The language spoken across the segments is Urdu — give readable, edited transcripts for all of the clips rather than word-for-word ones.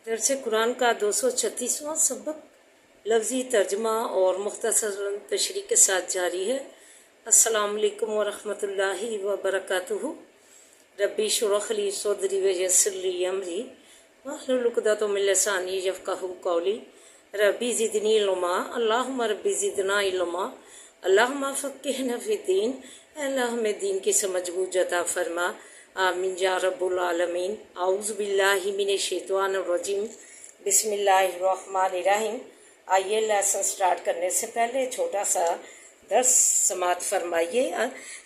درس قرآن کا 236واں سبق لفظی ترجمہ اور مختصر تشریح کے ساتھ جاری ہے۔ السلام علیکم ورحمۃ اللہ وبرکاتہ۔ ربی اشرح لی صدری ویسر لی امری واحلل عقدۃ من لسانی یفقہوا قولی۔ ربی زدنی علما، اللہم ربی زدنا علما، اللہم فقہنا فی الدین۔ اے اللہ ہمیں دین کی سمجھ بوجھ عطا فرما، آمین یا رب العالمین۔ اعوذ باللہ من الشیطان الرجیم، بسم اللہ الرحمن الرحیم۔ آئیے لیسن سٹارٹ کرنے سے پہلے چھوٹا سا درس سماعت فرمائیے۔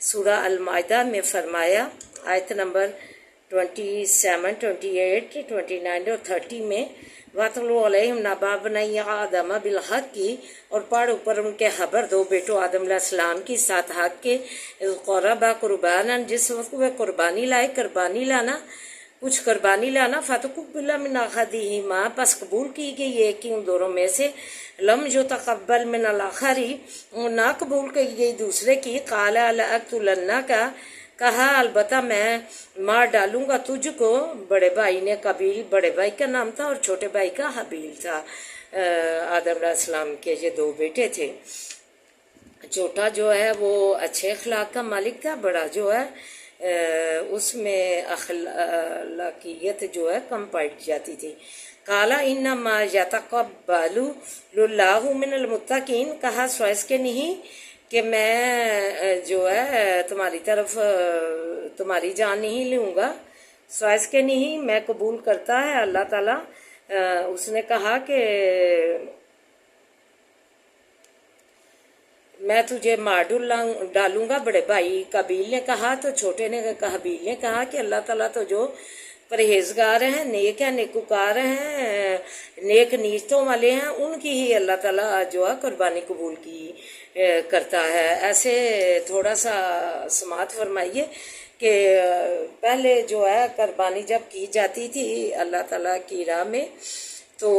سورہ المائدہ میں فرمایا آیت نمبر 27، 28، 29 اور 30 میں وَاتْلُو عَلَيْهِمْ نَبَأَ ابْنَيْ آدَمَ بِالْحَقِّ، اور پڑھ اوپر ان کے خبر دو بیٹوں آدم علیہ السلام کی ساتھ حق کے، اذ قربا قربانا، جس وقت وہ قربانی لائے، قربانی لانا، کچھ قربانی لانا، فَتُقُبِّلَ مِنْ أَحَدِهِمَا، پس قبول کی گئی ایک ان دونوں میں سے، لم يُتَقَبَّلْ مِنَ الْآخَرِ، نہ قبول کی گئی دوسرے کی، قَالَ لَأَقْتُلَنَّكَ، کہا البتہ میں مار ڈالوں گا تجھ کو۔ بڑے بھائی نے قابیل، بڑے بھائی کا نام تھا، اور چھوٹے بھائی کا حابیل تھا۔ آدم علیہ السلام کے یہ دو بیٹے تھے۔ چھوٹا جو ہے وہ اچھے اخلاق کا مالک تھا، بڑا جو ہے اس میں اخلاقیت جو ہے کم پائی جاتی تھی۔ قَالَ إِنَّمَا يَتَقَبَّلُ اللَّهُ مِنَ الْمُتَّقِينَ، کہا سوائے اس کے نہیں کہ میں جو ہے تمہاری طرف تمہاری جان نہیں لوں گا، سوائے اس کے نہیں میں قبول کرتا ہے اللہ تعالیٰ۔ اس نے کہا کہ میں تجھے مار ڈالوں گا۔ بڑے بھائی قابیل نے کہا، تو چھوٹے نے حابیل نے کہا کہ اللہ تعالیٰ تو جو پرہیزگار ہیں، نیک ہیں، نیکوکار ہیں، نیک نیتوں والے ہیں، ان کی ہی اللہ تعالیٰ جو ہے قربانی قبول کی کرتا ہے۔ ایسے تھوڑا سا سماعت فرمائیے کہ پہلے جو ہے قربانی جب کی جاتی تھی اللہ تعالیٰ کی راہ میں، تو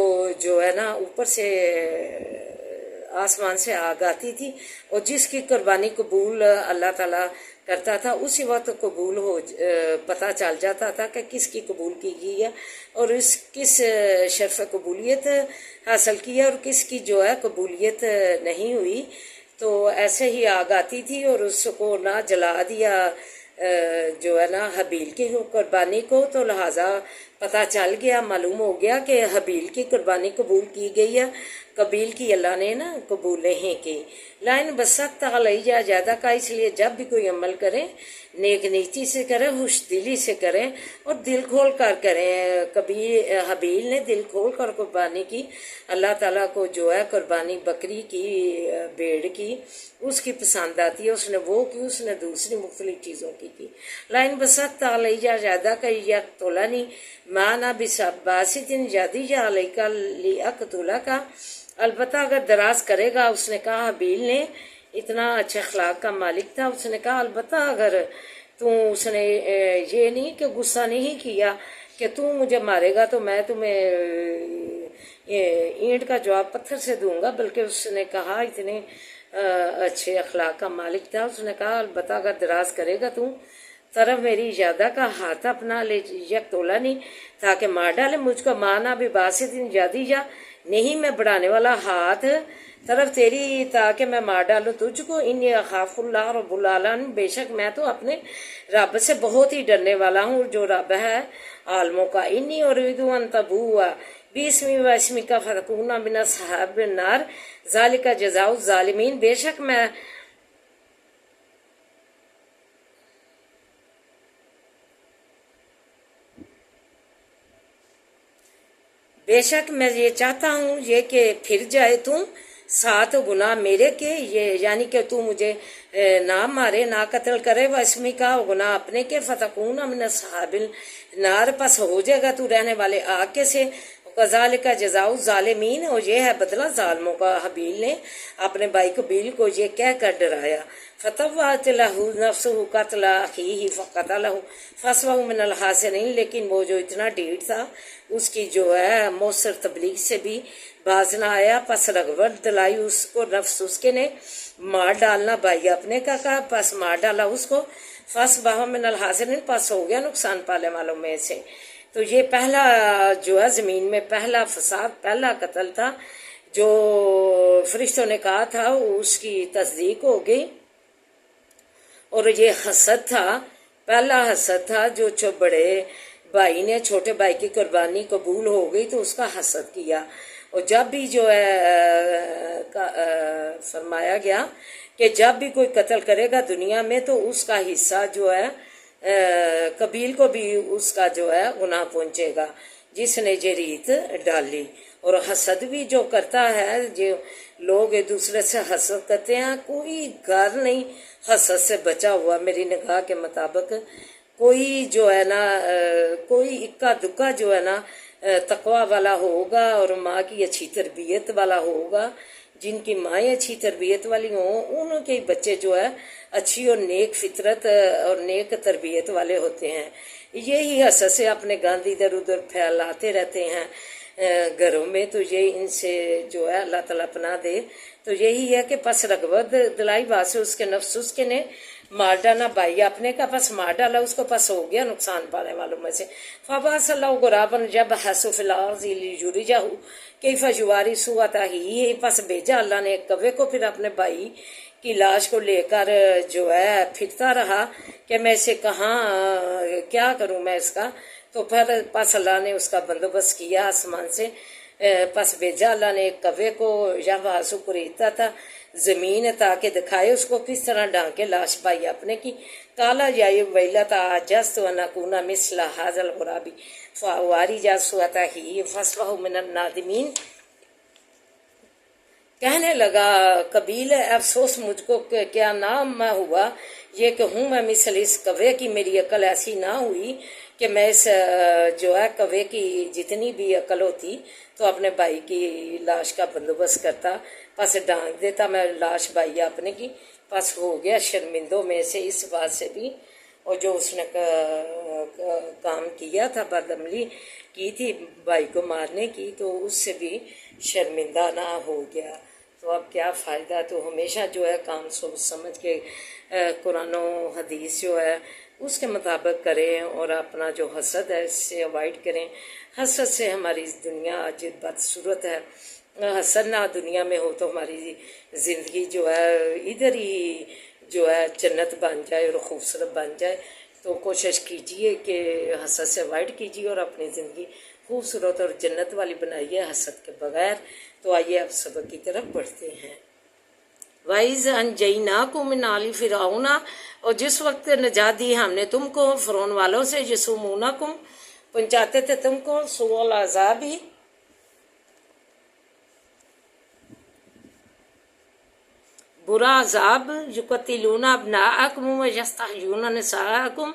جو ہے نا اوپر سے آسمان سے آگ آتی تھی، اور جس کی قربانی قبول اللہ تعالیٰ کرتا تھا اسی وقت قبول پتہ چل جاتا تھا کہ کس کی قبول کی گئی ہے، اور کس شرف قبولیت حاصل کی ہے، اور کس کی جو ہے قبولیت نہیں ہوئی۔ تو ایسے ہی آگ آتی تھی اور اس کو نہ جلا دیا جو ہے نا حابیل کی قربانی کو، تو لہٰذا پتہ چل گیا، معلوم ہو گیا کہ حابیل کی قربانی قبول کی گئی ہے، قابیل کی اللہ نے نا قبول نہیں کی۔ لائن بسط علیہ زیادہ کا، اس لیے جب بھی کوئی عمل کریں نیک نیتی سے کریں، خوش دلی سے کریں، اور دل کھول کر کریں۔ کبھی حابیل نے دل کھول کر قربانی کی، اللہ تعالیٰ کو جو ہے قربانی بکری کی، بھیڑ کی، اس کی پسند آتی ہے، اس نے وہ کی، اس نے دوسری مختلف چیزوں کی۔ لائن بسط علیہ زیادہ کا یقتلنی مانا باسط یدیہ علیک لیقتلک، البتہ اگر دراز کرے گا، اس نے کہا حابیل نے، اتنا اچھے اخلاق کا مالک تھا، اس نے کہا البتہ اگر اس نے یہ نہیں کہ غصہ نہیں کیا کہ مجھے مارے گا تو میں تمہیں اینٹ کا جواب پتھر سے دوں گا، بلکہ اس نے کہا اتنے اچھے اخلاق کا مالک تھا، اس نے کہا البتہ اگر دراز کرے گا طرف میری زیادہ کا ہاتھ اپنا لے یقتلنی، تاکہ مار ڈالے مجھ کو، مانا بھی باسط یدیہ، نہیں میں بڑھانے والا ہاتھ طرف تیری تاکہ میں مار ڈالوں تجھ کو، انی اخاف اللہ رب العالمین، بے شک میں تو اپنے رب سے بہت ہی ڈرنے والا ہوں جو رب ہے عالموں کا۔ انی اريد ان تبوء باسمی و اسمک فتکون من اصحاب النار ذلک جزاء الظالمین، بے شک میں یہ چاہتا ہوں یہ کہ پھر جائے تم 7 گناہ میرے کے، یہ یعنی کہ تو مجھے نہ مارے، نہ قتل کرے، واسمی کا گناہ اپنے کے، فتکون من اصحاب النار، پس ہو جائے گا تو رہنے والے آگ کے سے، کذالک جزاء الظالمین، اور یہ ہے بدلہ ظالموں کا۔ حابیل نے اپنے بھائی قابیل کو یہ کہہ کر ڈرایا۔ فطوعت له نفسه قتل اخیہ فقتلہ فاصبح من الخاسرین، لیکن وہ جو اتنا ڈیڑھ تھا اس کی جو ہے مؤثر تبلیغ سے بھی باز نہ آیا، پس رغبت دلائی اس کو نفس اس کے نے مار ڈالنا بھائی اپنے کا کہا، پس مار ڈالا اس کو، فاصبح من الخاسرین، پس ہو گیا نقصان پانے والوں میں سے۔ تو یہ پہلا جو ہے زمین میں پہلا فساد، پہلا قتل تھا جو فرشتوں نے کہا تھا، اس کی تصدیق ہو گئی۔ اور یہ حسد تھا، پہلا حسد تھا جو بڑے بھائی نے چھوٹے بھائی کی قربانی قبول ہو گئی تو اس کا حسد کیا۔ اور جب بھی جو ہے فرمایا گیا کہ جب بھی کوئی قتل کرے گا دنیا میں تو اس کا حصہ جو ہے قبیل کو بھی اس کا جو ہے گناہ پہنچے گا جس نے یہ ریت ڈالی۔ اور حسد بھی جو کرتا ہے، جو لوگ ایک دوسرے سے حسد کرتے ہیں، کوئی گھر نہیں حسد سے بچا ہوا میری نگاہ کے مطابق۔ کوئی جو ہے نا کوئی اکا دکا جو ہے نا تقوی والا ہوگا اور ماں کی اچھی تربیت والا ہوگا، جن کی مائیں اچھی تربیت والی ہوں ان کے بچے جو ہے اچھی اور نیک فطرت اور نیک تربیت والے ہوتے ہیں۔ یہی حسد سے اپنے گند ادھر ادھر پھیلاتے رہتے ہیں گھروں میں، تو یہ ان سے جو ہے اللہ تعالیٰ پناہ دے۔ تو یہی ہے کہ پس رغبت دلائی بات سے اس کے نفس اس کے نے مار ڈالا، بھائی اپنے کا پس مار ڈالا اس کو، پس ہو گیا نقصان پانے والوں میں سے۔ فبعث اللہ غرابا جب حس فی الارض لیجرجہ کیف یواری سوءتہ، پس بھیجا اللہ نے ایک کوے کو پھر اپنے بھائی کی لاش کو لے کر جو ہے پھرتا رہا کہ میں اسے کہاں کیا کروں میں اس کا۔ تو پھر پس اللہ نے اس کا بندوبست کیا آسمان سے، پس بھیجا اللہ نے ایک کوے کو یا واسو کوریدتا تھا زمین تاکہ دکھائے اس کو کس طرح ڈانکے لاش بھائی اپنے کی۔ کالا یا ویلتا عجزت ان اکون مثل ھذا الغراب فاواری سوءتہ فاصبح من النادمین۔ کہنے لگا قبیل افسوس مجھ کو کہ کیا نام میں ہوا یہ کہ ہوں میں مثل اس کوے کی، میری عقل ایسی نہ ہوئی کہ میں اس جو ہے کوے کی جتنی بھی عقل ہوتی تو اپنے بھائی کی لاش کا بندوبست کرتا، پس ڈانک دیتا میں لاش بھائی اپنے کی، پس ہو گیا شرمندوں میں سے اس بات سے بھی، اور جو اس نے کام کیا تھا بدعملی کی تھی بھائی کو مارنے کی تو اس سے بھی شرمندہ نہ ہو گیا۔ تو اب کیا فائدہ، تو ہمیشہ جو ہے کام سوچ سمجھ کے قرآن و حدیث جو ہے اس کے مطابق کریں اور اپنا جو حسد ہے اس سے اوائڈ کریں۔ حسد سے ہماری دنیا آج بدصورت ہے، حسد نہ دنیا میں ہو تو ہماری زندگی جو ہے ادھر ہی جو ہے جنت بن جائے اور خوبصورت بن جائے۔ تو کوشش کیجئے کہ حسد سے اوائڈ کیجئے اور اپنی زندگی خوبصورت اور جنت والی بنائیے حسد کے بغیر۔ تو آئیے اب سبق کی طرف بڑھتے ہیں۔ وَإِذْ أَنْجَيْنَاكُمْ مِنْ آلِ فِرْعَوْنَ، اور جس وقت نجات دی ہم نے تم کو فرعون والوں سے، یسومونکم پہنچاتے تھے تم کو سوء العذاب ہی، برا عذاب، یقتلون ابناءکم ویستحیون نساءکم،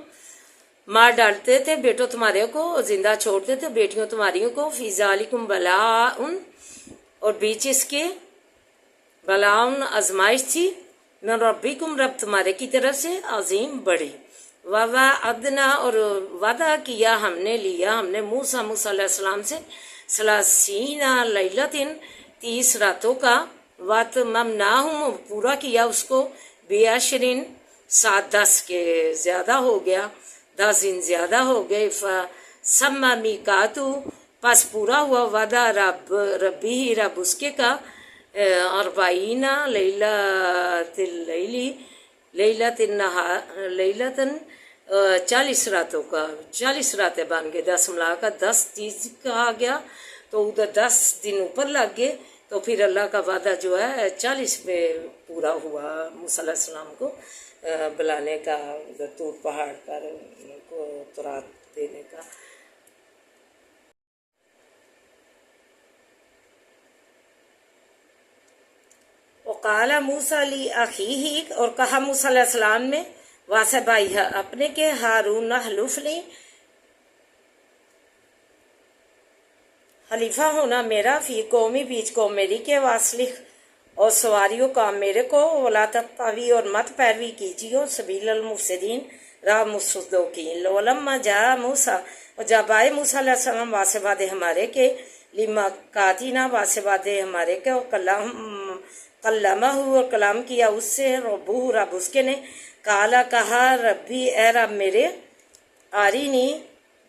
مار ڈالتے تھے بیٹوں تمہارے کو اور زندہ چھوڑتے تھے بیٹیوں تمہاریوں کو، فی ذالکم بلاء، اور بیچ اس کے بلاء آزمائش تھی، من ربکم رب تمہارے کی طرف سے، عظیم بڑی، ووعدنا اور وعدہ کیا ہم نے لیا ہم نے موسیٰ علیہ السلام سے، 30 لیلۃ 30 راتوں کا، واتممناہم پورا کیا اس کو، بعشرین 10 کے زیادہ ہو گیا، 10 دن زیادہ ہو گئے، فسم میقاتو پس پورا ہوا وعدہ ربی رب اس کے کا، 40 لیلۃ 40 راتوں کا، 40 راتیں بن گئے، 10 ملا کا 10 30 کہا گیا تو ادھر 10 دن اوپر لگ گئے، تو پھر اللہ کا وعدہ جو ہے 40 میں پورا ہوا موسیٰ علیہ السلام کو بلانے کا، ادھر طور پہاڑ پر ان کو تورات دینے کا۔ وقال موسیٰ لأخیہ، اور کہا موسیٰ علیہ السلام نے واسع بھائی اپنے کے، ہارون احلفنی خلیفہ ہونا میرا، فی قومی بیچ قوم میری کے، واصلح اور سواریوں کام میرے کو، ولا تطغوا اور مت پیروی کیجیے، سبیل المفسدین راہ مفسدوں کی۔ ولما جاء موسیٰ، اور جب آئے موسیٰ علیہ السلام واسع وعدے ہمارے کے، لمیقاتنا واسع وعدے ہمارے کے، کلمہ اور کلام کیا اس سے، ربہ رب اس کے نے، کالا کہا ربی اے رب میرے، آرینی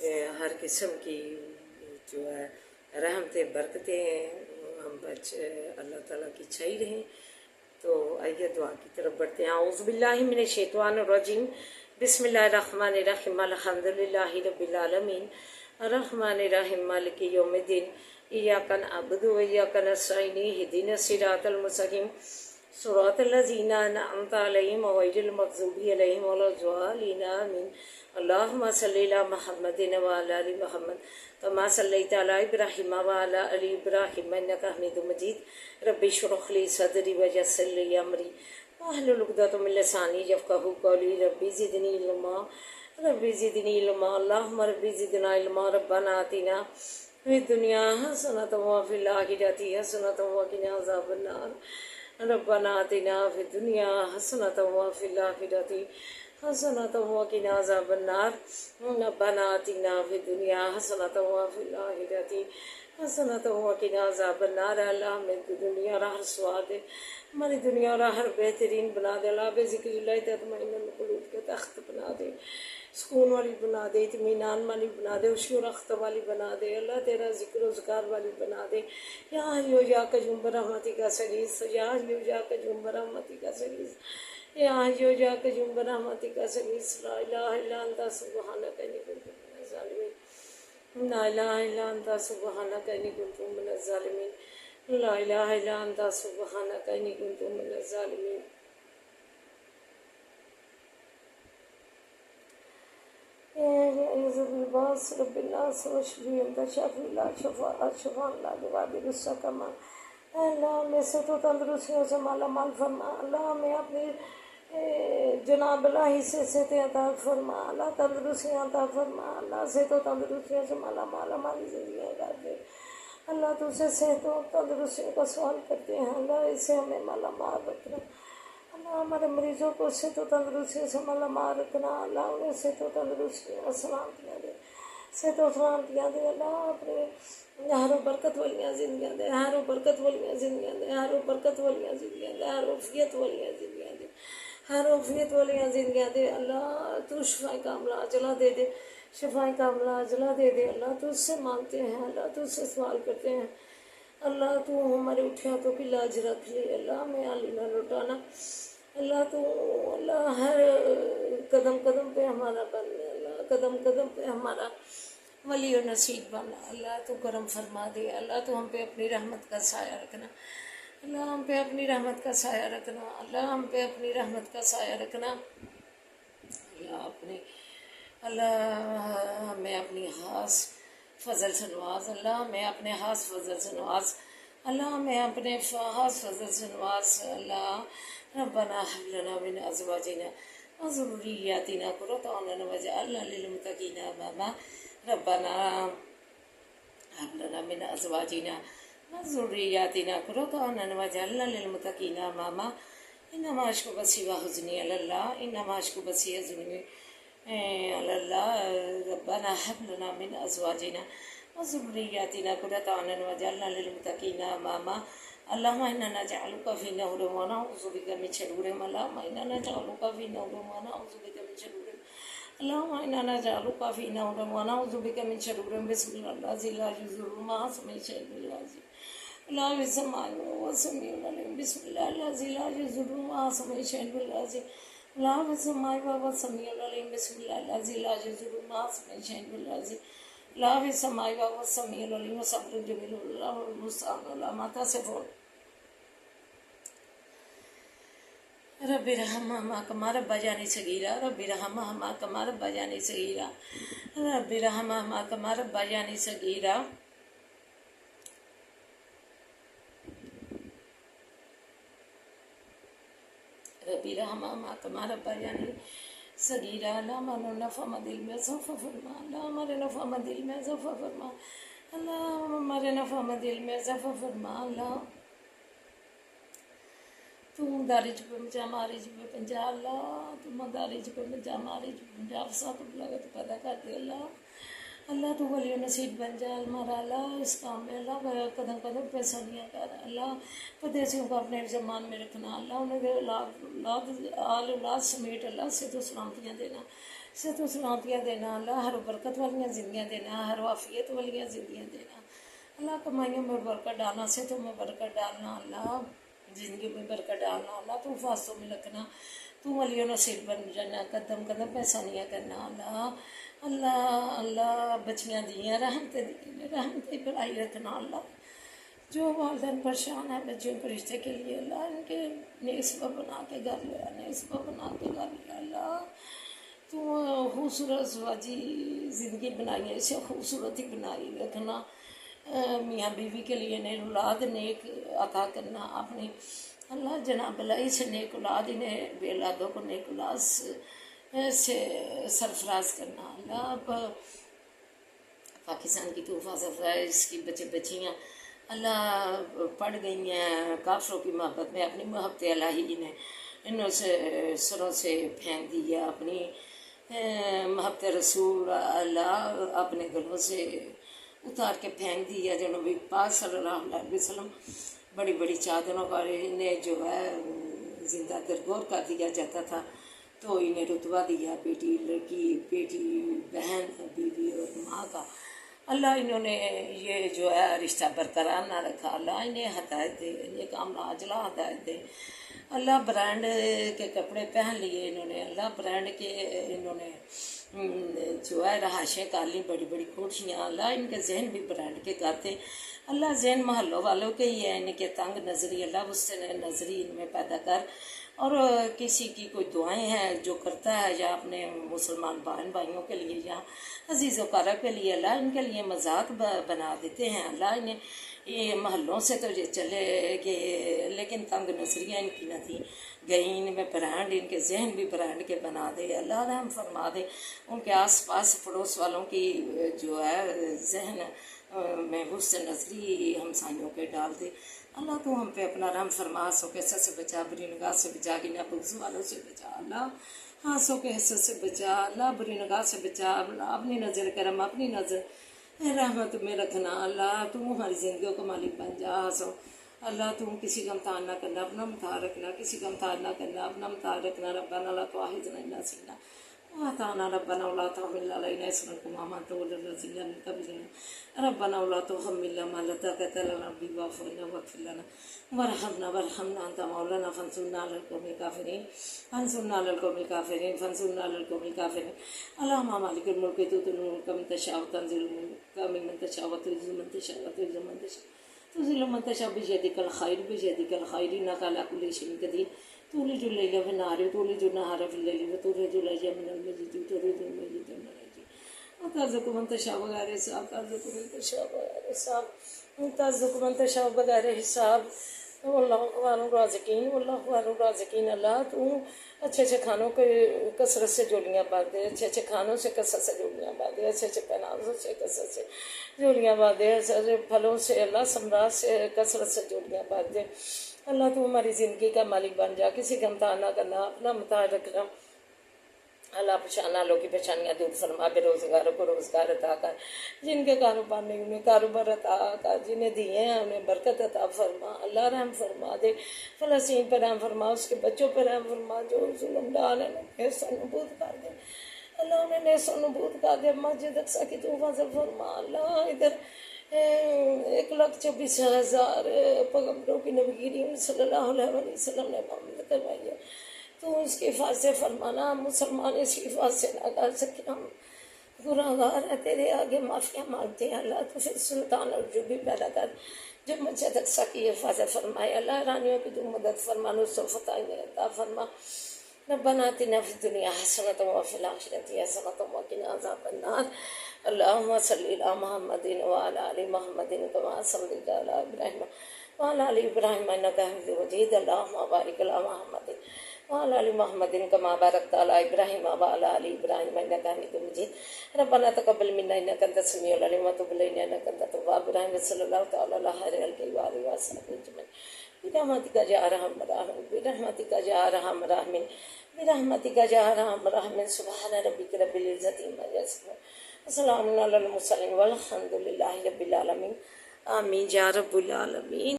ہر قسم کی جو ہے رحمتیں برکتیں ہم اللہ تعالیٰ کی چھائی رہیں۔ تو آئیے دعا کی طرف بڑھتے ہیں۔ اعوذ باللہ من الشیطان الرجیم، بسم اللہ الرحمن الرحیم، الحمد للہ رب العالمین، الرحمن الرحیم، مالک یوم الدین، ایاک نعبد و ایاک نستعین، اہدنا الصراط المستقیم، صراط الذین انعمت علیہم غیر المغضوب علیہم ولا الضالین، آمین۔ اللہم صلی علی محمد وعلی آل محمد کما صلیت علی ابراہیم وعلی آل ابراہیم انک حمید مجید۔ رب اشرح لی صدری ویسر لی امری واحلل عقدۃ من لسانی یفقہوا قولی۔ رب زدنی علما، رب زدنی علما، اللہم رب زدنا علما۔ ربنا آتنا فی الدنیا حسنۃ وفی الآخرۃ حسنۃ وقنا عذاب النار۔ ربنا آتنا فی الدنیا حسنۃ وفی الآخرۃ حسنۃ وقنا عذاب النار۔ ربنا آتنا فی الدنیا حسنۃ وفی الآخرۃ حسنۃ وقنا عذاب النار۔ اللہ ہمیں دنیا اور ہر سواد دے، ہماری دنیا اور ہر بہترین بنا دے۔ اللہ بے ذکر اللہ تطمئن القلوب کے تخت بنا دے، سکون والی بنا دے، اطمینان والی بنا دے، خوشی و رخت والی بنا دے۔ اللہ تیرا ذکر و ذکار والی بنا دے۔ یا حیو یا قیوم برحمتک استغیث، یا حیو یا قیوم برحمتک استغیث، یا حیو یا قیوم برحمتک استغیث۔ لا الہ الا انت سبحانک انی کنت من الظالمین، لا الہ الا انت سبحانک انی کنت من الظالمین، لا الہ الا انت سبحانک انی کنت من الظالمین۔ باس رب الناس وشفی انت شافی لا شفاء شفاء لا یغادر سقما۔ اللہ ہمیں سے تو تندرستیوں سے مالا مال فرما۔ اللہ ہمیں اپنی جناب اللہ سے صحت عطا فرما۔ اللہ تندرستیاں عطا فرما۔ اللہ سے تو تندرستیوں سے مالا مال ہماری زندگیاں کر دے۔ اللہ تجھ سے صحت و تندرستیوں کا سوال کرتے ہیں، اللہ اس سے ہمیں مالا مال رکھنا۔ اللہ ہمارے مریضوں کو صحت و تندرستی سے مالا مال رکھنا۔ اللہ انہیں صحت و تندرستی اور سلامتیاں دے، صحت و سلامتیاں دے۔ اللہ اپنے ہر و برکت والیاں زندگیاں دے، ہر و برکت والیاں زندگیاں دے، ہر و برکت والیاں زندگیاں دے، ہر عافیت والیاں زندگیاں دے، ہر عافیت والیاں زندگیاں دے۔ اللہ تو شفا کاملہ عاجلہ دے دے، شفا کاملہ عاجلہ دے دے۔ اللہ تجھ سے مانگتے ہیں، اللہ تجھ سے سوال کرتے ہیں۔ اللہ تو ہمارے اٹھے ہاتھوں کی لاج رکھ لے، اللہ ہمیں عالی نہ لوٹانا۔ اللہ تو اللہ ہر قدم قدم پہ ہمارا بن، اللہ قدم قدم پہ ہمارا ولی و نصیب بنا۔ اللہ تو کرم فرما دے، اللہ تو ہم پہ اپنی رحمت کا سایہ رکھنا، اللہ ہم پہ اپنی رحمت کا سایہ رکھنا، اللہ ہم پہ اپنی رحمت کا سایہ رکھنا۔ اللہ ہمیں اپنی خاص فضل سے نواز، اللہ ہمیں اپنے خاص فضل سے نواز، اللہ ہمیں اپنے خاص فضل سے نواز۔ اللہ ربنا هب لنا من ازواجنا وذرياتنا قرة اعين واجعلنا للمتقين اماما۔ ربنا هب لنا من ازواجنا وذرياتنا قرة اعين واجعلنا للمتقين اماما۔ انما اشكو بثي وحزني على الله، انما اشكو بثي وحزني على الله۔ ربنا هب لنا من ازواجنا وذرياتنا قرة اعين واجعلنا للمتقين اماما۔ اللهم انا نجعلك في نحورهم ونعوذ بك من شرورهم، اللهم انا نجعلك في نحورهم ونعوذ بك من شرورهم، اللهم انا نجعلك في نحورهم ونعوذ بك من شرورهم۔ بسم الله الذي لا يضر مع اسمه شيء في الارض ولا في السماء وهو السميع العليم۔ بسم الله الذي لا يضر مع اسمه شيء في الارض ولا في السماء وهو السميع العليم۔ بسم الله الذي لا يضر مع اسمه شيء في الارض ولا في السماء وهو السميع العليم۔ وصبر جميل الله المستعان على ما تصفون۔ رب ارحمہما کما ربیانی صغیرا، رب ارحمہما کما ربیانی صغیرا، رب ارحمہما کما ربیانی صغیرا۔ رب ارحمہما کما ربیانی صغیرا۔ اللہ ہمارے نفع دل میں اضافہ فرما، اللہ ہمارے نفع دل میں اضافہ فرما، اللہ ہمارے نفع دل میں اضافہ فرما۔ اللہ تو مدارج پہ پنجا، مارج پہ پنجا، اللہ تو مدارج پہ پنجا، مارج پہ پنجا، فساد بلاغت پیدا کر دے۔ اللہ اللہ تو ولی و نصیب بن جا ہمارا، اللہ اس کام میں اللہ قدم قدم پہ سنیاں کر، اللہ پردیسیوں کو اپنے زمان میں رکھنا، اللہ انہیں آل اولاد سمیت اللہ سے تو سلامتیاں دینا، صحت و سلامتیاں دینا اللہ، ہر برکت والیاں زندگیاں دینا، ہر وافیت والیاں زندگیاں دینا اللہ، کمائیوں میں برکت ڈالنا، صحتوں میں برکت ڈالنا اللہ، زندگی میں برکت ڈالنا اللہ، تو حفاظتوں میں رکھنا، تو ولی نصیب بن جانا، قدم قدم پہچانیاں کرنا اللہ اللہ اللہ، بچیاں دیاں رحمتیں بڑھائی رکھنا اللہ، جو والدین پریشان ہیں بچیوں کے رشتے کے لیے اللہ، ان کے نیک سبب بنا کے گھر لیا، نیک سبب بنا کے گھر لیا اللہ، تو خوبصورت سواجی زندگی بنائی ہے، اسے خوبصورت ہی بنائی رکھنا، میاں بیوی کے لیے نیک اولاد نیک عطا کرنا اپنی اللہ، جناب اللہ سے نیک اولاد، انہیں بے اولادوں کو نیک اولاد سے سرفراز کرنا اللہ، پاکستان کی تو حفاظت ہے، اس کی بچے بچیاں اللہ پڑھ گئی ہیں کافروں کی محبت میں، اپنی محبت الہی نے انہوں سے سروں سے پھینک دی ہے، اپنی محبت رسول اللہ اپنے گلوں سے اتار کے پھینک دی ہے، جو نبی پاک صلی اللہ علیہ وسلم بڑی بڑی چادروں پر انہیں جو ہے زندہ درگور کر دیا جاتا تھا، تو انہیں رتبہ دیا بیٹی لڑکی بیٹی بہن بیوی اور ماں کا اللہ، انہوں نے یہ جو ہے رشتہ برقرار نہ رکھا اللہ، انہیں ہدایت دے، انہیں کام عاجلہ ہدایت دے اللہ، برانڈ کے کپڑے پہن لیے انہوں نے اللہ، برانڈ کے انہوں نے جو ہے رہائشیں کر لیں، بڑی بڑی کوٹھیاں اللہ، ان کے ذہن بھی برانڈ کے کرتے اللہ، ذہن محلوں والوں کے ہی ہے، ان کے تنگ نظری اللہ وسط نظری ان میں پیدا کر، اور کسی کی کوئی دعائیں ہیں جو کرتا ہے یا اپنے مسلمان بہن بھائیوں کے لیے یا عزیز و قارب کے لیے اللہ، ان کے لیے مذاق بنا دیتے ہیں اللہ، انہیں یہ محلوں سے تو یہ چلے گئے لیکن تنگ نظریاں ان کی نہ تھی گئی، ان میں برانڈ، ان کے ذہن بھی برانڈ کے بنا دے اللہ، رحم فرما دے، ان کے آس پاس پڑوس والوں کی جو ہے ذہن میں حسن نظری ہمسائیوں کے ڈال دے اللہ، تو ہم پہ اپنا رحم فرما، سو کے حسد سے بچا، بری نگاہ سے بچا، گنا بغض والوں سے بچا اللہ، ہانسوں کے حسد سے بچا اللہ، بری نگاہ سے بچا، اپنی نظر کرم اپنی نظر رحمت میں رکھنا اللہ، تم ہماری زندگیوں کا مالک بن جا سو اللہ، تم کسی کا امتحان نہ کرنا، اپنا امتحان رکھنا، کسی کا امتحان نہ کرنا، اپنا امتحان رکھنا، ربنا لا تؤاخذنا إن نسينا وأخطأنا ربنا ولا تحمل علينا إصرا كما حملته على الذين من قبلنا ربنا ولا تحملنا ما لا طاقة لنا به واعف عنا واغفر لنا وارحمنا أنت مولانا فانصرنا على القوم الكافرين فانصرنا على القوم الكافرين فانصرنا على القوم الكافرين اللهم مالك الملك تؤتي الملك من تشاء وتنزل الملك ممن تشاء وتعز من تشاء وتذل من تشاء تذل من تشاء بيدك الخير إنك على كل شيء قدير تولج الليل في النهار وتولج النهار في الليل وتخرج الحي من الميت وتخرج الميت من الحي وترزق من تشاء بغیر حساب ترزق من تشاء بغیر حساب ترزق من تشاء بغیر حساب واللہ خیر الرازقین واللہ خیر الرازقین اللہ، تو اچھے اچھے کھانوں کے کثرت سے جوڑیاں باندھ دے، اچھے اچھے کھانوں سے کثرت سے جوڑیاں باندھ دے، اچھے اچھے پہناووں سے کثرت سے جوڑیاں باندھ دے، اچھے پھلوں سے اللہ ثمرات سے کثرت سے جوڑیاں باندھ دے اللہ، تو ہماری زندگی کا مالک بن جا، کسی کا امتحان نہ کرنا، اپنا امتحان رکھنا اللہ، پریشان حالوں کی پریشانیاں دور فرما، بے روزگاروں کو روزگار عطا کر، جن کے کاروبار نہیں انہیں کاروبار عطا کر، جنہیں دیے ہیں انہیں برکت عطا فرما اللہ، رحم فرما دے، فلسطین پہ رحم فرما، اس کے بچوں پہ رحم فرما، جو ظلم ڈال ہیں نیست و نابود کر دے اللہ، انہیں نیست و نابود کر دے، مسجد اقصیٰ کی تو حفاظت فرما اللہ، ادھر 1,24,000 پیغمبروں کی نبی کریم صلی اللہ علیہ وسلم نے محمد کروائی ہے، تو اس کی حفاظت فرمانا، ہم مسلمان اس کی حفاظت نہ کر سکے، ہم گناہگار ہیں، تیرے آگے معافیاں مانگتے ہیں اللہ، تو پھر سلطان اور جو بھی پیدا کر جو مسجد اقصیٰ کی حفاظت فرمائے اللہ، رانیوں کی تو مدد فرما، نصر و فتح عطا فرما، ربنا آتنا فی الدنیا حسنۃ وفی الآخرۃ حسنۃ وقنا عذاب النار، اللہم صلی علی محمد وعلی آل محمد کما صلیت علی ابراہیم وعلی آل ابراہیم انک حمید مجید، اللہم بارک علی محمد وعلی آل محمد کما بارکت علی ابراہیم وعلی آل ابراہیم انک حمید مجید، ربنا تقبل منا انک انت السمیع العلیم وتب علینا انک انت التواب الرحیم، صلی اللہ تعالی علی خیر خلقہ وآلہ وصحبہ اجمعین، برحمتک یا ارحم الراحمین، برحمتک یا ارحم الراحمین، برحمتک یا ارحم الراحمین، سبحان ربک رب العزۃ عما یصفون، السلام علی المرسلین والحمد للہ رب العالمین، آمین یا رب العالمین۔